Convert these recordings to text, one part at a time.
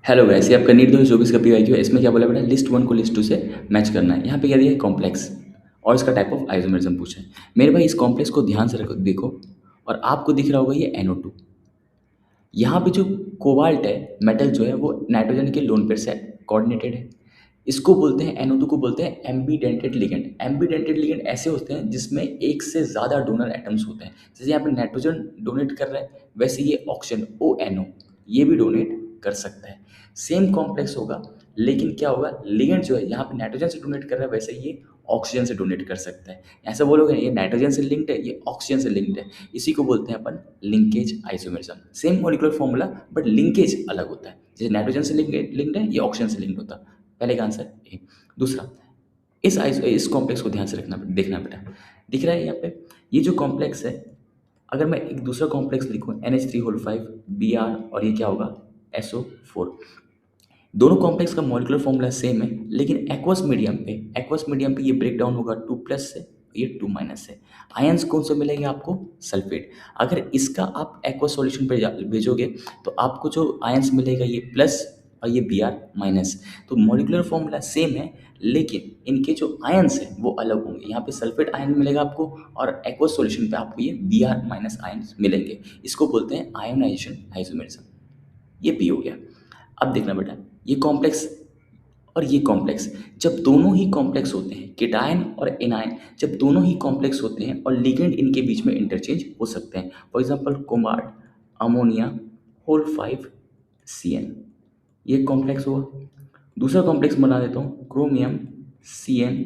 Hello guys, ये आपका NEET 2024 का पीवाईक्यू है। इसमें क्या बोला बेटा, लिस्ट वन को लिस्ट टू से मैच करना है। यहाँ पे क्या दिया है, कॉम्प्लेक्स और इसका टाइप ऑफ आइसोमेरिज्म पूछा है। मेरे भाई इस कॉम्प्लेक्स को ध्यान से रखो, देखो और आपको दिख रहा होगा ये NO2। यहाँ पे जो कोबाल्ट है, मेटल जो है वो नाइट्रोजन के लोन पेयर से कोऑर्डिनेटेड है। इसको बोलते हैं, NO2 को बोलते हैं एम्बीडेंटेड लिगेंड। एम्बीडेंटेड लिगेंड ऐसे होते हैं जिसमें एक से ज़्यादा डोनर एटम्स होते हैं। जैसे यहाँ पे नाइट्रोजन डोनेट कर रहा है, वैसे ये ऑक्सीजन ONO ये भी डोनेट कर सकता है। सेम कॉम्प्लेक्स होगा, लेकिन क्या होगा, लिगेंड जो है यहाँ पे नाइट्रोजन से डोनेट कर रहा है, वैसे ये ऑक्सीजन से डोनेट कर सकता है। ऐसा बोलोगे ये नाइट्रोजन से लिंक्ड है, ये ऑक्सीजन से लिंक्ड है। इसी को बोलते हैं अपन linkage isomerism. Same molecular formula but linkage अलग होता है। जैसे नाइट्रोजन से लिंक्ड है, ये ऑक्सीजन से लिंक्ड होता है। पहले का आंसर ए। दूसरा, इस कॉम्प्लेक्स को ध्यान से रखना, देखना बेटा। दिख रहा है यहाँ पे, ये जो कॉम्प्लेक्स है, अगर मैं एक दूसरा कॉम्प्लेक्स लिखूँ NH3 होल 5 Br, और ये क्या होगा SO4। दोनों कॉम्प्लेक्स का मॉलिक्यूलर फॉर्मूला सेम है, लेकिन एक्वस मीडियम पे ये ब्रेक डाउन होगा 2 प्लस से, ये 2 माइनस से। आयंस कौन से मिलेंगे आपको, सल्फेट। अगर इसका आप एक्वस सॉल्यूशन पे भेजोगे तो आपको जो आयंस मिलेगा ये प्लस और ये Br माइनस। तो मॉलिक्यूलर फॉर्मूला सेम है, लेकिन इनके जो आयंस हैं वो अलग होंगे। यहाँ पे सल्फेट आयन मिलेगा आपको, और एक्वस सॉल्यूशन पे आपको ये Br माइनस आयंस मिलेंगे। इसको बोलते हैं आयोनाइजेशन आइसोमेरिज्म। ये पी हो गया। अब देखना बेटा, ये कॉम्प्लेक्स और ये कॉम्प्लेक्स, जब दोनों ही कॉम्प्लेक्स होते हैं, केटायन और एनायन जब दोनों ही कॉम्प्लेक्स होते हैं और लिगेंड इनके बीच में इंटरचेंज हो सकते हैं। फॉर एग्जांपल कोबाल्ट अमोनिया होल 5 CN, ये कॉम्प्लेक्स हुआ। दूसरा कॉम्प्लेक्स बना देता हूँ, क्रोमियम CN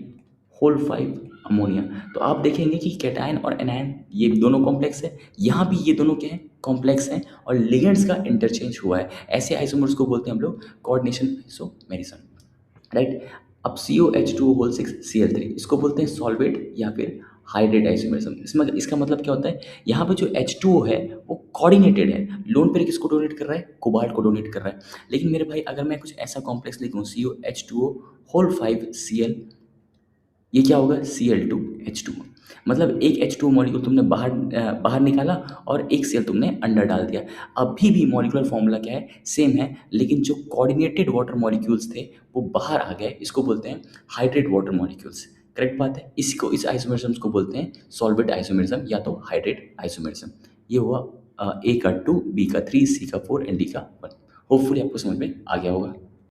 होल 5 अमोनिया। तो आप देखेंगे कि कैटायन और एनायन ये दोनों कॉम्प्लेक्स है, यहाँ भी ये दोनों क्या है, कॉम्प्लेक्स हैं, और लिगेंड्स का इंटरचेंज हुआ है। ऐसे आइसोमर्स को बोलते हैं हम लोग कोऑर्डिनेशन आइसोमेरिज्म, राइट। अब COH2 होल 6 Cl3, इसको बोलते हैं सॉल्वेट या फिर हाइड्रेट आइसोमेरिज्म। इसमें इसका मतलब क्या होता है, यहाँ पे जो H2O है वो कोऑर्डिनेटेड है। लोन पेयर किसको डोनेट कर रहा है, कोबाल्ट को डोनेट कर रहा है। लेकिन मेरे भाई अगर मैं कुछ ऐसा कॉम्प्लेक्स लिखूँ COH2O होल 5 Cl, ये क्या होगा, Cl2H2। मतलब एक H2O मॉलिक्यूल तुमने बाहर निकाला और एक Cl तुमने अंदर डाल दिया। अभी भी मॉलिक्यूलर फॉर्मूला क्या है, सेम है, लेकिन जो कोऑर्डिनेटेड वाटर मॉलिक्यूल्स थे वो बाहर आ गए। इसको बोलते हैं हाइड्रेट वाटर मॉलिक्यूल्स। करेक्ट बात है। इस आइसोमेरिज्म को बोलते हैं सॉल्वेट आइसोमेरिज्म या तो हाइड्रेट आइसोमेरिज्म। ये हुआ A का 2, B का 3, C का 4 एंड D का 1। होपफुली आपको समझ में आ गया होगा।